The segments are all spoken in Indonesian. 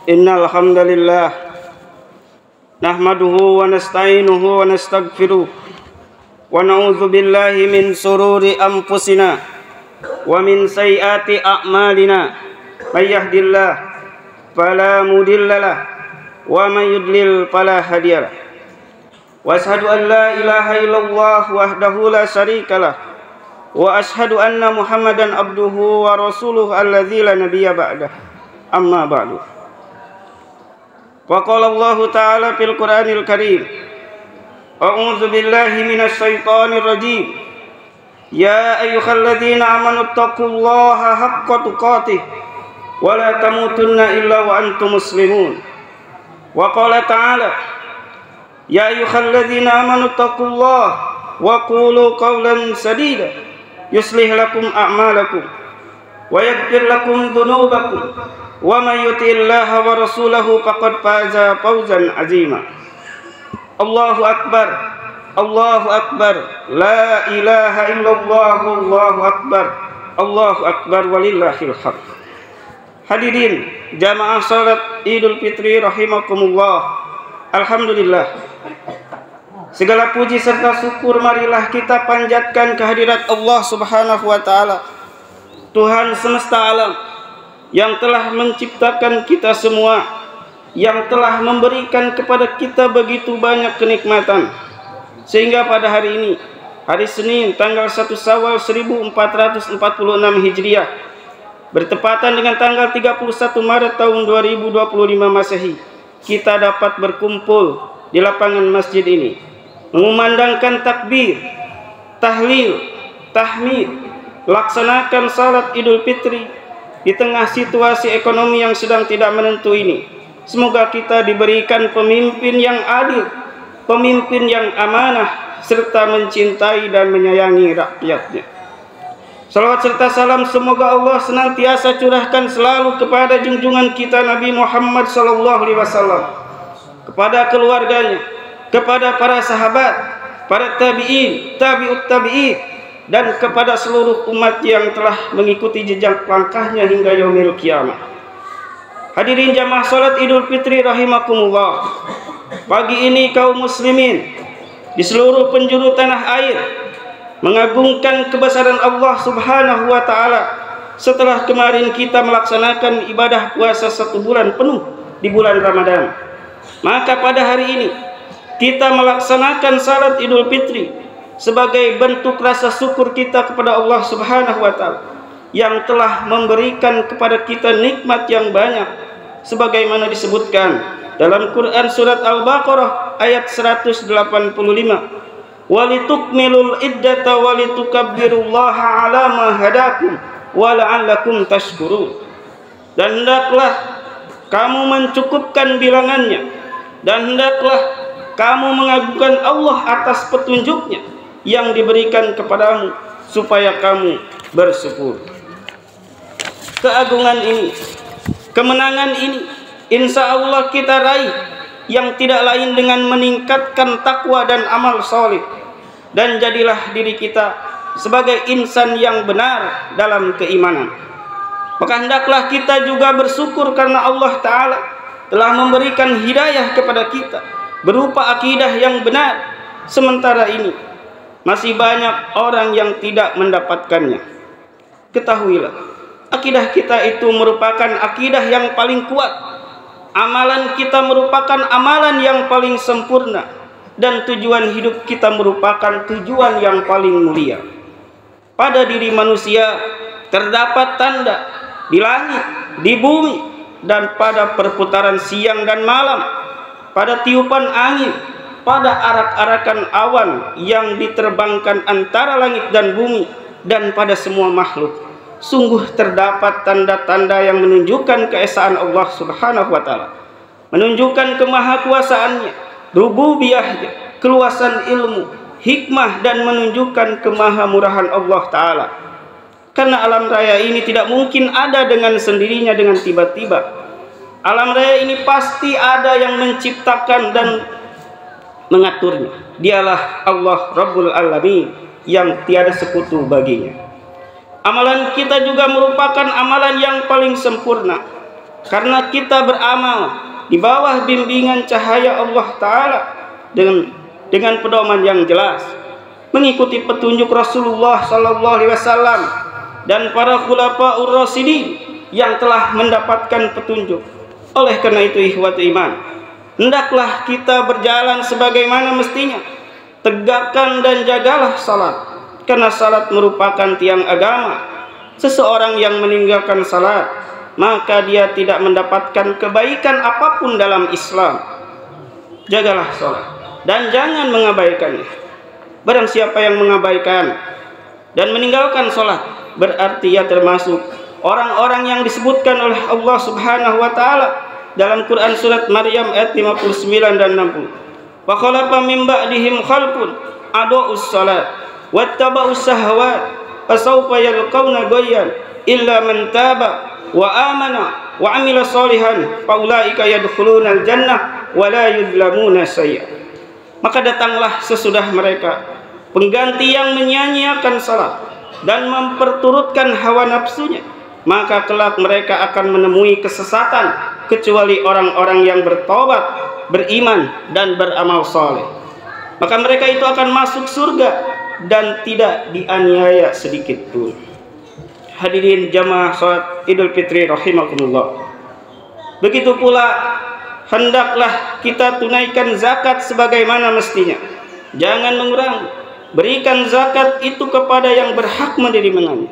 Innal hamdalillah nahmaduhu wa nasta'inuhu wa nastaghfiruh wa na'udzu billahi min sururi anfusina wa min sayyiati a'malina may yahdihillahu fala mudhillalah wa may yudlil fala hadiyalah wa asyhadu an la ilaha illallah wahdahu la syarikalah wa asyhadu anna Muhammadan abduhu wa rasuluhu alladzi la nabiyya ba'dah amma ba'du. Wa qala Allah ta'ala fil Qur'anil Karim, a'udzu billahi minasy syaithanir rajim, ya ayyuhalladzina amanu taqullaha haqqa tuqatih wa la tamutunna illa wa antum muslimun. Wa qala ta'ala, ya ayyuhalladzina amanu taqullaha wa qulu qawlan sadida yuslih lakum a'malakum wa yaghfir lakum dhunubakum wa may yuti'illaha wa rasulahu faqad faza fawzan 'azima. Allahu akbar, Allahu akbar, la ilaha illallah, Allahu akbar walillahil hamd. Hadirin jamaah salat Idul Fitri rahimakumullah. Alhamdulillah, segala puji serta syukur marilah kita panjatkan kehadirat Allah Subhanahu wa taala, Tuhan semesta alam, yang telah menciptakan kita semua, yang telah memberikan kepada kita begitu banyak kenikmatan, sehingga pada hari ini, hari Senin tanggal 1 Syawal 1446 Hijriah, bertepatan dengan tanggal 31 Maret tahun 2025 Masehi, kita dapat berkumpul di lapangan masjid ini, mengumandangkan takbir, tahlil, tahmid, laksanakan salat Idul Fitri di tengah situasi ekonomi yang sedang tidak menentu ini. Semoga kita diberikan pemimpin yang adil, pemimpin yang amanah, serta mencintai dan menyayangi rakyatnya. Salawat serta salam semoga Allah senantiasa curahkan selalu kepada junjungan kita Nabi Muhammad SAW, kepada keluarganya, kepada para sahabat, para tabi'in, tabi'ut tabi'in, dan kepada seluruh umat yang telah mengikuti jejak langkahnya hingga yaumil kiamah. Hadirin jamaah salat Idul Fitri rahimakumullah. Pagi ini kaum muslimin di seluruh penjuru tanah air mengagungkan kebesaran Allah Subhanahu wa taala setelah kemarin kita melaksanakan ibadah puasa 1 bulan penuh di bulan Ramadan. Maka pada hari ini kita melaksanakan salat Idul Fitri sebagai bentuk rasa syukur kita kepada Allah Subhanahu wa taala yang telah memberikan kepada kita nikmat yang banyak, sebagaimana disebutkan dalam Quran surat Al-Baqarah ayat 185, walitukmilul iddata walitukabbirullaha ala ma hadakum wa la'allakum tashkurun. Dan hendaklah kamu mencukupkan bilangannya, dan hendaklah kamu mengagungkan Allah atas petunjuknya yang diberikan kepadamu supaya kamu bersyukur. Keagungan ini, kemenangan ini, insya Allah kita raih yang tidak lain dengan meningkatkan takwa dan amal soleh, dan jadilah diri kita sebagai insan yang benar dalam keimanan. Maka hendaklah kita juga bersyukur karena Allah Ta'ala telah memberikan hidayah kepada kita berupa akidah yang benar. Sementara ini masih banyak orang yang tidak mendapatkannya. Ketahuilah, akidah kita itu merupakan akidah yang paling kuat. Amalan kita merupakan amalan yang paling sempurna, dan tujuan hidup kita merupakan tujuan yang paling mulia. Pada diri manusia terdapat tanda di langit, di bumi, dan pada perputaran siang dan malam, pada tiupan angin, pada arak-arakan awan yang diterbangkan antara langit dan bumi, dan pada semua makhluk. Sungguh terdapat tanda-tanda yang menunjukkan keesaan Allah Subhanahu wa taala, menunjukkan kemahakuasaannya, rububiyahnya, keluasan ilmu, hikmah, dan menunjukkan kemahamurahan Allah Ta'ala. Karena alam raya ini tidak mungkin ada dengan sendirinya, dengan tiba-tiba. Alam raya ini pasti ada yang menciptakan dan mengaturnya. Dialah Allah Rabbul Alamin yang tiada sekutu baginya. Amalan kita juga merupakan amalan yang paling sempurna. karena kita beramal di bawah bimbingan cahaya Allah Ta'ala dengan pedoman yang jelas, mengikuti petunjuk Rasulullah Sallallahu Alaihi Wasallam dan para khulafaur rasyidin yang telah mendapatkan petunjuk. Oleh karena itu, ikhwatul iman, hendaklah kita berjalan sebagaimana mestinya. Tegakkan dan jagalah salat, karena salat merupakan tiang agama. Seseorang yang meninggalkan salat, maka dia tidak mendapatkan kebaikan apapun dalam Islam. Jagalah salat dan jangan mengabaikannya. Barang siapa yang mengabaikan dan meninggalkan salat, berarti ia termasuk orang-orang yang disebutkan oleh Allah Subhanahu wa Ta'ala dalam Quran surat Maryam ayat 59 dan 60. Wa khalafa min ba'dihim khalqun adaa'us salat wattaba'us syahawat fasawfa yalqawna ghayyan illa man taba wa amana wa amila shalihan faulaika yadkhulunal jannah wa la yuzlamuna syai'a. Maka datanglah sesudah mereka pengganti yang menyia-nyiakan salat dan memperturutkan hawa nafsunya, maka kelak mereka akan menemui kesesatan kecuali orang-orang yang bertobat, beriman dan beramal saleh. Maka mereka itu akan masuk surga dan tidak dianiaya sedikit pun. Hadirin jamaah salat Idul Fitri rahimakumullah. Begitu pula hendaklah kita tunaikan zakat sebagaimana mestinya. Jangan mengurangi. Berikan zakat itu kepada yang berhak menerimanya.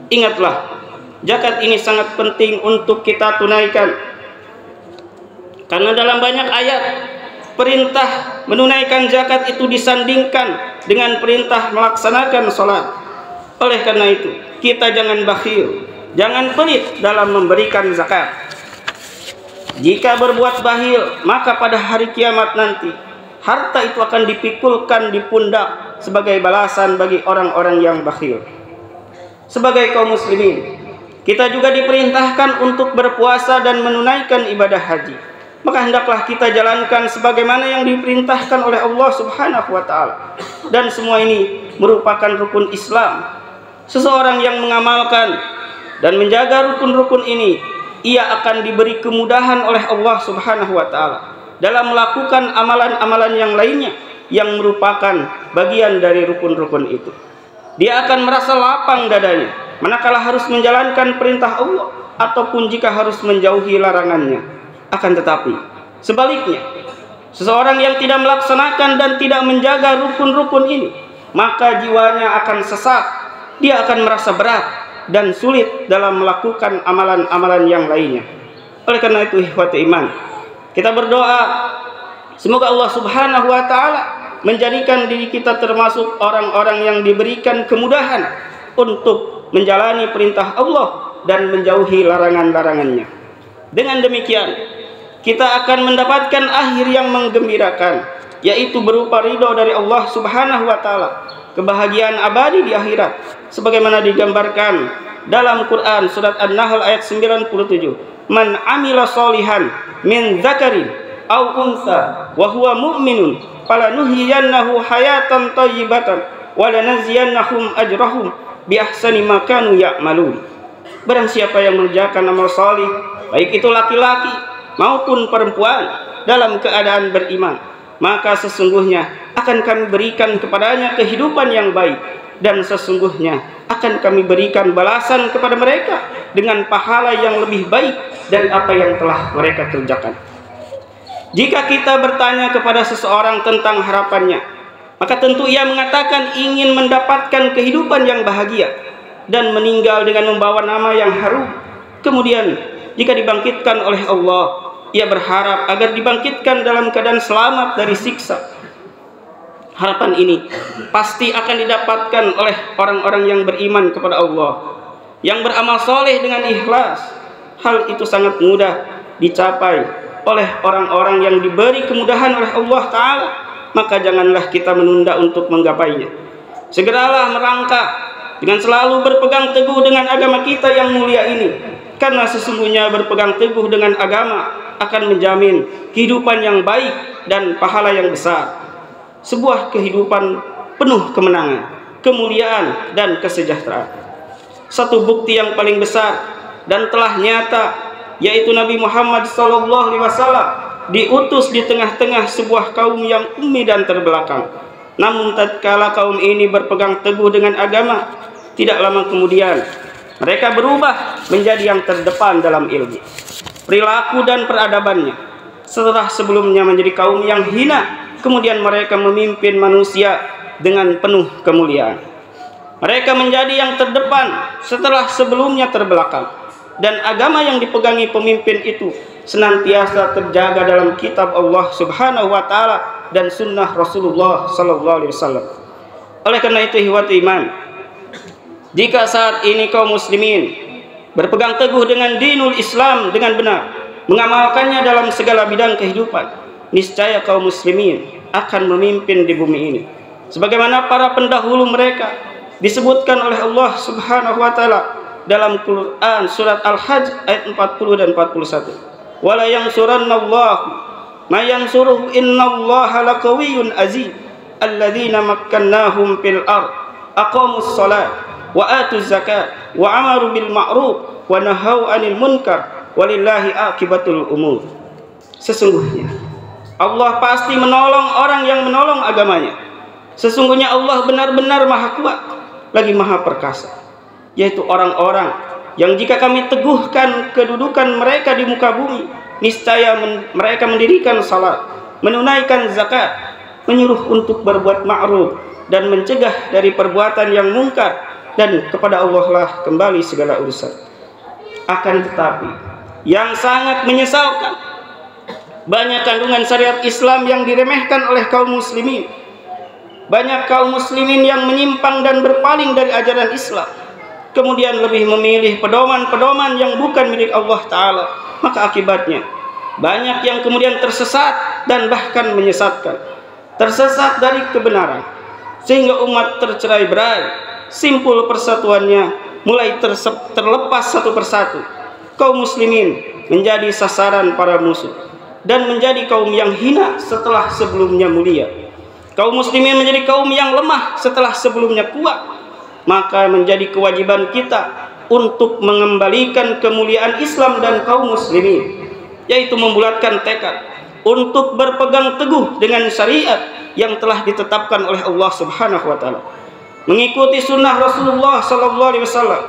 Ingatlah, zakat ini sangat penting untuk kita tunaikan. Karena dalam banyak ayat perintah menunaikan zakat itu disandingkan dengan perintah melaksanakan sholat. Oleh karena itu, kita jangan bakhil, jangan pelit dalam memberikan zakat. Jika berbuat bakhil, maka pada hari kiamat nanti harta itu akan dipikulkan di pundak sebagai balasan bagi orang-orang yang bakhil. Sebagai kaum muslimin, kita juga diperintahkan untuk berpuasa dan menunaikan ibadah haji. Maka hendaklah kita jalankan sebagaimana yang diperintahkan oleh Allah Subhanahu wa Ta'ala. Dan semua ini merupakan rukun Islam. Seseorang yang mengamalkan dan menjaga rukun-rukun ini, ia akan diberi kemudahan oleh Allah Subhanahu wa Ta'ala dalam melakukan amalan-amalan yang lainnya yang merupakan bagian dari rukun-rukun itu. Dia akan merasa lapang dadanya manakala harus menjalankan perintah Allah ataupun jika harus menjauhi larangannya. Akan tetapi sebaliknya, seseorang yang tidak melaksanakan dan tidak menjaga rukun-rukun ini, maka jiwanya akan sesat. Dia akan merasa berat dan sulit dalam melakukan amalan-amalan yang lainnya. Oleh karena itu, ikhwati iman, kita berdoa semoga Allah Subhanahu wa Ta'ala menjadikan diri kita termasuk orang-orang yang diberikan kemudahan untuk menjalani perintah Allah dan menjauhi larangan-larangannya. Dengan demikian, kita akan mendapatkan akhir yang menggembirakan, yaitu berupa ridho dari Allah Subhanahu wa Ta'ala, kebahagiaan abadi di akhirat, sebagaimana digambarkan dalam Quran surat An-Nahl ayat 97. Man amila sholihan min dzakarin aw unsa wa huwa mu'minun falanuhyiyannahu hayatan thayyibatan wa lanaziyannahum ajrahum bi ahsani ma kanu ya'malun. Barang siapa yang mengerjakan amal salih, baik itu laki-laki maupun perempuan, dalam keadaan beriman, maka sesungguhnya akan kami berikan kepadanya kehidupan yang baik, dan sesungguhnya akan kami berikan balasan kepada mereka dengan pahala yang lebih baik dari apa yang telah mereka kerjakan. Jika kita bertanya kepada seseorang tentang harapannya, maka tentu ia mengatakan ingin mendapatkan kehidupan yang bahagia dan meninggal dengan membawa nama yang harum. Kemudian jika dibangkitkan oleh Allah, ia berharap agar dibangkitkan dalam keadaan selamat dari siksa. Harapan ini pasti akan didapatkan oleh orang-orang yang beriman kepada Allah, yang beramal soleh dengan ikhlas. Hal itu sangat mudah dicapai oleh orang-orang yang diberi kemudahan oleh Allah Ta'ala. Maka janganlah kita menunda untuk menggapainya. Segeralah merangkak dengan selalu berpegang teguh dengan agama kita yang mulia ini, karena sesungguhnya berpegang teguh dengan agama akan menjamin kehidupan yang baik dan pahala yang besar. Sebuah kehidupan penuh kemenangan, kemuliaan dan kesejahteraan. Satu bukti yang paling besar dan telah nyata yaitu Nabi Muhammad SAW, diutus di tengah-tengah sebuah kaum yang ummi dan terbelakang. Namun tatkala kaum ini berpegang teguh dengan agama, tidak lama kemudian mereka berubah menjadi yang terdepan dalam ilmu, perilaku dan peradabannya. Setelah sebelumnya menjadi kaum yang hina, kemudian mereka memimpin manusia dengan penuh kemuliaan. Mereka menjadi yang terdepan setelah sebelumnya terbelakang, dan agama yang dipegangi pemimpin itu senantiasa terjaga dalam kitab Allah Subhanahu wa taala dan sunnah Rasulullah sallallahu alaihi wasallam. Oleh karena itu, ihwati iman, jika saat ini kaum muslimin berpegang teguh dengan dinul Islam dengan benar, mengamalkannya dalam segala bidang kehidupan, niscaya kaum muslimin akan memimpin di bumi ini sebagaimana para pendahulu mereka disebutkan oleh Allah Subhanahu wa taala dalam Quran surat Al-Hajj ayat 40 dan 41. Wala yansurannallahu ma yansuruhu innallaha laqawiyyun aziz alladzina makkannahum fil ard aqamus shalah wa atuz zakat wa amaru bil ma'ruf wa nahau 'anil munkar walillahi akibatul umur. Sesungguhnya Allah pasti menolong orang yang menolong agamanya. Sesungguhnya Allah benar-benar maha kuat lagi maha perkasa, yaitu orang-orang yang jika kami teguhkan kedudukan mereka di muka bumi, niscaya mereka mendirikan salat, menunaikan zakat, menyuruh untuk berbuat ma'ruf dan mencegah dari perbuatan yang mungkar, dan kepada Allah lah kembali segala urusan. Akan tetapi yang sangat menyesalkan, banyak kandungan syariat Islam yang diremehkan oleh kaum muslimin. Banyak kaum muslimin yang menyimpang dan berpaling dari ajaran Islam, kemudian lebih memilih pedoman-pedoman yang bukan milik Allah Ta'ala. Maka akibatnya banyak yang kemudian tersesat dan bahkan menyesatkan, tersesat dari kebenaran, sehingga umat tercerai-berai, simpul persatuannya mulai terlepas satu persatu. Kaum muslimin menjadi sasaran para musuh dan menjadi kaum yang hina setelah sebelumnya mulia. Kaum muslimin menjadi kaum yang lemah setelah sebelumnya kuat. Maka menjadi kewajiban kita untuk mengembalikan kemuliaan Islam dan kaum muslimin, yaitu membulatkan tekad untuk berpegang teguh dengan syariat yang telah ditetapkan oleh Allah Subhanahu wa taala, mengikuti sunnah Rasulullah sallallahu alaihi wasallam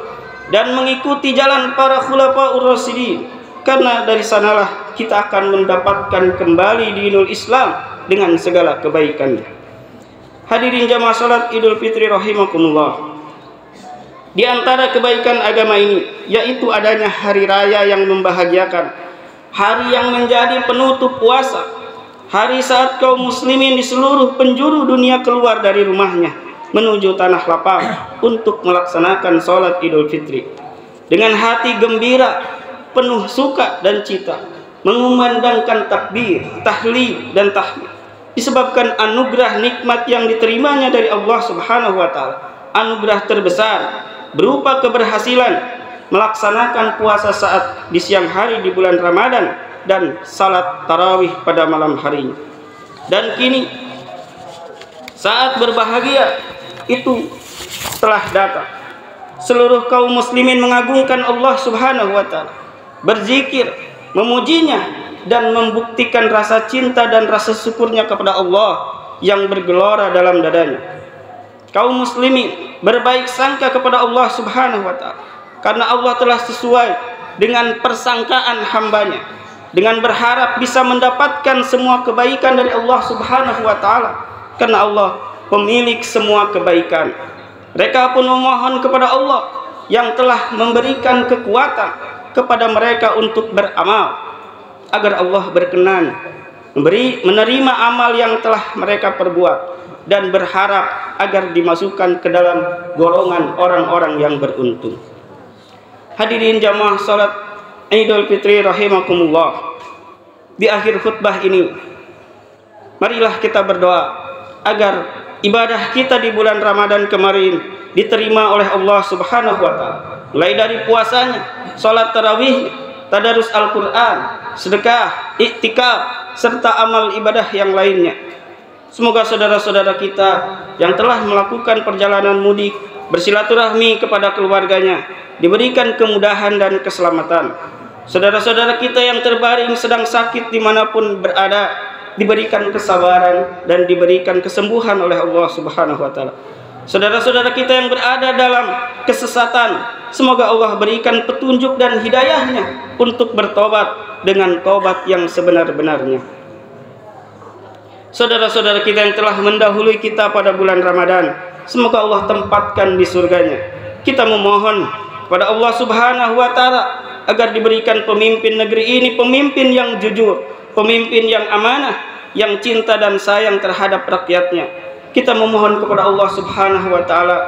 dan mengikuti jalan para khulafaur rasyidin, karena dari sanalah kita akan mendapatkan kembali dinul Islam dengan segala kebaikannya. Hadirin jamaah salat Idul Fitri rahimakumullah. Di antara kebaikan agama ini yaitu adanya hari raya yang membahagiakan, hari yang menjadi penutup puasa, hari saat kaum muslimin di seluruh penjuru dunia keluar dari rumahnya menuju tanah lapang untuk melaksanakan sholat Idul Fitri dengan hati gembira, penuh suka dan cita, mengumandangkan takbir, tahlil dan tahmid, disebabkan anugerah nikmat yang diterimanya dari Allah Subhanahu wa taala, anugerah terbesar berupa keberhasilan melaksanakan puasa saat di siang hari di bulan Ramadan dan salat tarawih pada malam harinya. Dan kini saat berbahagia itu telah datang. Seluruh kaum muslimin mengagungkan Allah Subhanahu wa taala, berzikir, memujinya dan membuktikan rasa cinta dan rasa syukurnya kepada Allah yang bergelora dalam dadanya. Kaum muslimin berbaik sangka kepada Allah Subhanahu wa taala karena Allah telah sesuai dengan persangkaan hambanya, dengan berharap bisa mendapatkan semua kebaikan dari Allah Subhanahu wa taala, karena Allah pemilik semua kebaikan. Mereka pun memohon kepada Allah yang telah memberikan kekuatan kepada mereka untuk beramal, agar Allah berkenan menerima amal yang telah mereka perbuat dan berharap agar dimasukkan ke dalam golongan orang-orang yang beruntung. Hadirin jamaah salat Idul Fitri rahimakumullah. Di akhir khutbah ini, marilah kita berdoa agar ibadah kita di bulan Ramadan kemarin diterima oleh Allah Subhanahu wa taala. Mulai dari puasanya, salat tarawih, tadarus Al-Qur'an, sedekah, iktikaf serta amal ibadah yang lainnya. Semoga saudara-saudara kita yang telah melakukan perjalanan mudik bersilaturahmi kepada keluarganya diberikan kemudahan dan keselamatan. Saudara-saudara kita yang terbaring sedang sakit dimanapun berada, diberikan kesabaran dan diberikan kesembuhan oleh Allah Subhanahu wa Ta'ala. Saudara-saudara kita yang berada dalam kesesatan, semoga Allah berikan petunjuk dan hidayahnya untuk bertobat dengan tobat yang sebenar-benarnya. Saudara-saudara kita yang telah mendahului kita pada bulan Ramadan, semoga Allah tempatkan di surganya. Kita memohon kepada Allah Subhanahu wa Ta'ala agar diberikan pemimpin negeri ini pemimpin yang jujur, pemimpin yang amanah, yang cinta dan sayang terhadap rakyatnya. Kita memohon kepada Allah Subhanahu wa Ta'ala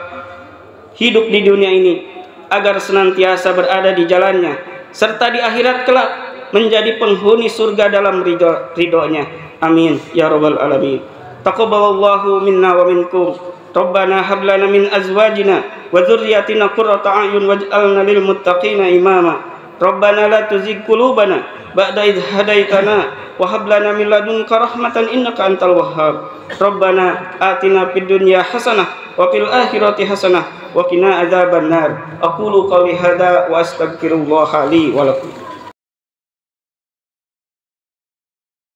hidup di dunia ini agar senantiasa berada di jalannya, serta di akhirat kelak menjadi penghuni surga dalam ridhonya. Amin ya rabbal alamin. Taqabbalallahu minna wa minkum. Rabbana hab lana min azwajina wa dzurriyyatina qurrata a'yun waj'alna lil muttaqina imama. Rabbana la tuzigh qulubana ba'da idh hadaitana wa hab lana min ladunka rahmatan innaka antal wahhab. Rabbana atina fid dunya hasanah wa fil akhirati hasanah wa qina adzabannar. Aqulu qawli hadza wa astaghfirullaha li wa lakum.